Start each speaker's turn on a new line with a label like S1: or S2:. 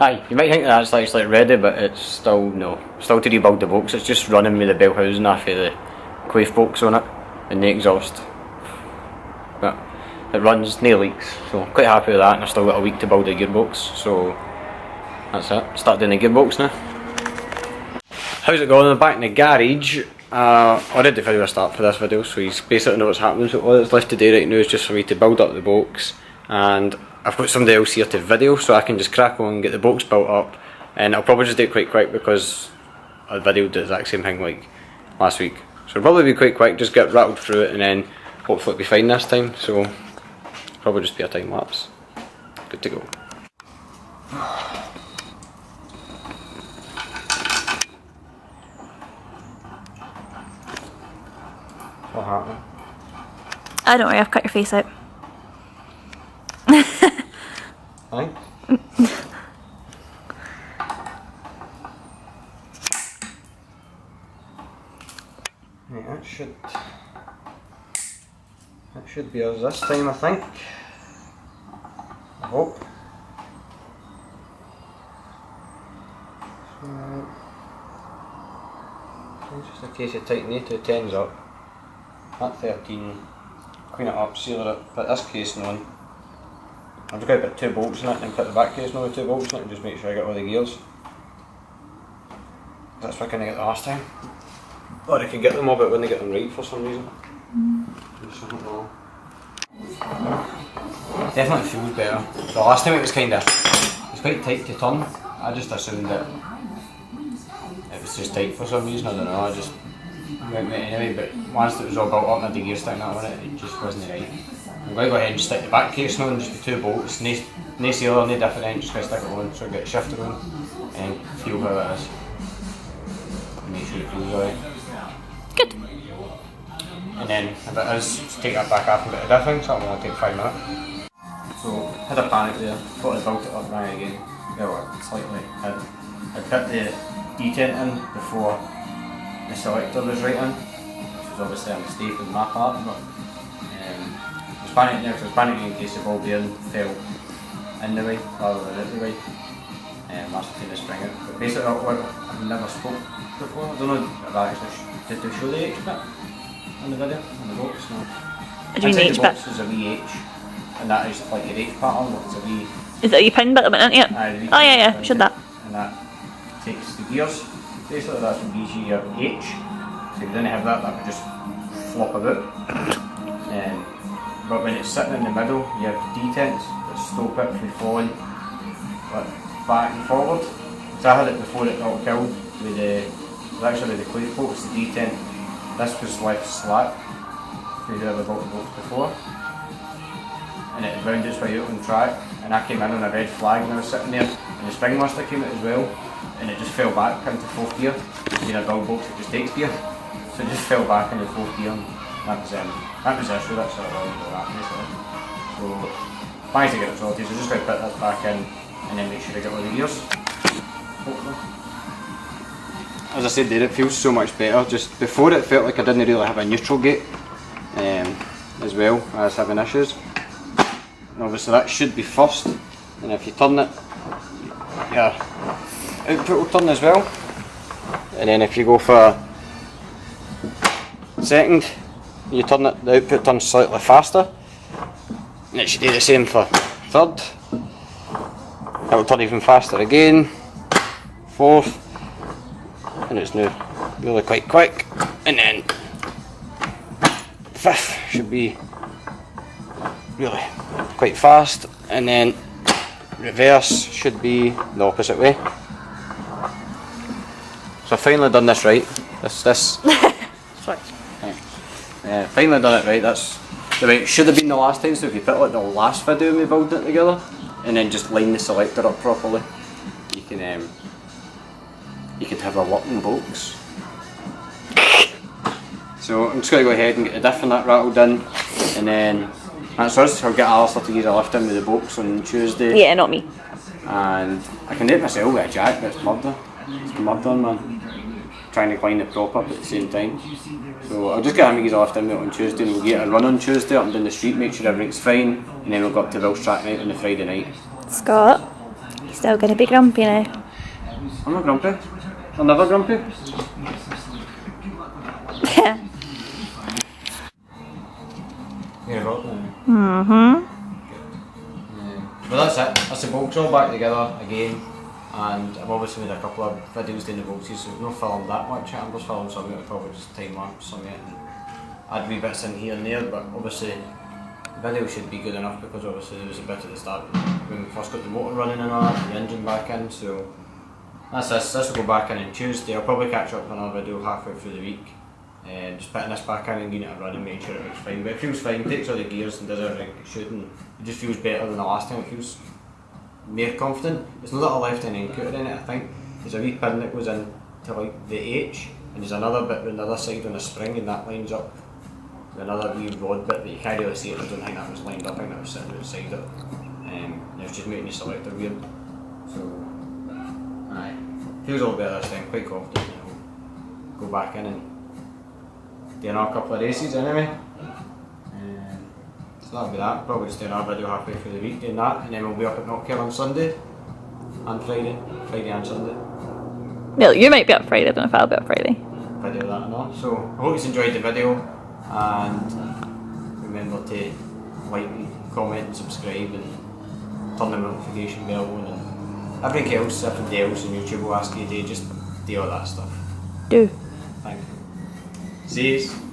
S1: Aye, you might think that's actually ready, but it's still still to rebuild the box. It's just running with the bell housing off of the quaif box on it and the exhaust. But it runs, no leaks, so I'm quite happy with that, and I've still got a week to build the gearbox, so that's it. Start doing the gearbox now. How's it going? I'm back in the garage. I did the video start for this video, so you basically know what's happening. So all that's left to do right now is just for me to build up the box, and I've got somebody else here to video, so I can just crack on and get the box built up, and I'll probably just do it quite quick because I videoed the exact same thing like last week. So it'll probably be quite quick, just get rattled through it, and then hopefully it'll be fine this time. So probably just be a time lapse. Good to go. What happened?
S2: I don't worry, I've cut your face out.
S1: Thanks. Right, that should be us this time, I think. I hope. So, just in case you tighten the 210s up. That 13, clean it up, seal it, put this casing on. I'm just going to put 2 bolts in it and then put the back casing on with 2 bolts in it and just make sure I get all the gears. That's what I couldn't get the last time. Or I could get them all but wouldn't get them right for some reason. Definitely feels better. The last time it was quite tight to turn. I just assumed that it was just tight for some reason, I don't know, I just went with it anyway, but once it was all built up and I had the gear sticking out on it, it just wasn't right. I'm going to go ahead and stick the back casing on, just with 2 bolts, no sealer, no different end, just going to stick it on so I get the shifter on and feel how it is. Make sure it feels alright.
S2: Good.
S1: And then if it is, just take that back off and get a difference, so that'll only take 5 minutes. So, had a panic there, thought I built it up right again. Well, slightly. I'd put the detent in before the selector was right in, which was obviously a mistake on my part, but I was panicking there, because I was panicking in case the ball bearing fell in the way rather than out the way. That's the thing to spring it. But basically, I've never spoke before. I don't know if I actually did they show the H bit in the video, in the box? No.
S2: What do you mean H
S1: the
S2: bit?
S1: box is a wee H, and that is like your H pattern, it's a wee...
S2: Is it your pin bit that went into it? Oh yeah, showed that.
S1: And that takes the gears. Basically that's what gives you your H. So if you didn't have that, that would just flop about. But when it's sitting in the middle, you have detents that stop it from falling back and forward. So I had it before it got killed with actually the quaif bolts, the detent. This was left slack through whoever bought the bolts before. And it wound its way out on track, and I came in on a red flag and I was sitting there, and the spring master came out as well, and it just fell back into 4th gear. You know, a build box, it just takes gear. So it just fell back into 4th gear, and that was the issue, that's sort of all that basically. So, managed to get it sorted, so just going to put that back in, and then make sure I get all the gears. Hopefully. As I said there, it feels so much better. Just before it felt like I didn't really have a neutral gate as well. I was having issues. And obviously that should be first, and if you turn it, your output will turn as well. And then if you go for second, you turn it, the output turns slightly faster. And it should do the same for third. It will turn even faster again. 4th. And it's now really quite quick, and then 5th should be really quite fast, and then reverse should be the opposite way. So I've finally done this right.
S2: Sorry.
S1: Finally done it right. That's the way it should have been the last time. So if you put like the last video of me building it together, and then just line the selector up properly, you can you could have a working box. So I'm just going to go ahead and get the diff and that rattled in, and then that's us. I'll get Alistair to use a lift in with the box on Tuesday.
S2: Yeah, not me.
S1: And I can do it myself with a jack, but it's murder. It's murder, man. Trying to climb the prop up at the same time. So I'll just get him to use a lift in with it on Tuesday, and we'll get a run on Tuesday up and down the street, make sure everything's fine, and then we'll go up to Tracknight on the Friday night.
S2: Scott, Still gonna be grumpy now.
S1: I'm not grumpy. I'm never grumpy. Here, got
S2: Mm-hmm.
S1: Well, that's it. That's the bolts all back together again, and I've obviously made a couple of videos doing the bolts, so I've not filmed that much. I'm just filming some of it, probably just time lapse some of it and add wee bits in here and there. But obviously, the video should be good enough because obviously there was a bit at the start when we first got the motor running and all that, the engine back in. So that's this. This will go back in on Tuesday. I'll probably catch up with another video halfway through the week. Just putting this back in and getting it a run and making sure it looks fine. But it feels fine, takes all the gears and does everything it should, and it just feels better than the last time. It feels more confident. There's no little left-hand end cutter in it, I think. There's a wee pin that goes in to like the H, and there's another bit on the other side on a spring, and that lines up with another wee rod bit, but you can't really see it. I don't think that was lined up, I think that was sitting outside it. And it's just making the selector weird. So, aye. Feels all better this time, quite confident. We'll go back in and do another couple of races anyway. So that'll be that. Probably just do another video halfway through the week doing that, and then we'll be up at Knockhill on Sunday and Friday and Sunday.
S2: Well, you might be up Friday, I don't know if I'll be up Friday.
S1: Video that and all. So I hope you enjoyed the video, and remember to like, comment and subscribe and turn the notification bell on and everything else, everything else on YouTube will ask you to do, just do all that stuff.
S2: Do.
S1: Thank you. See you.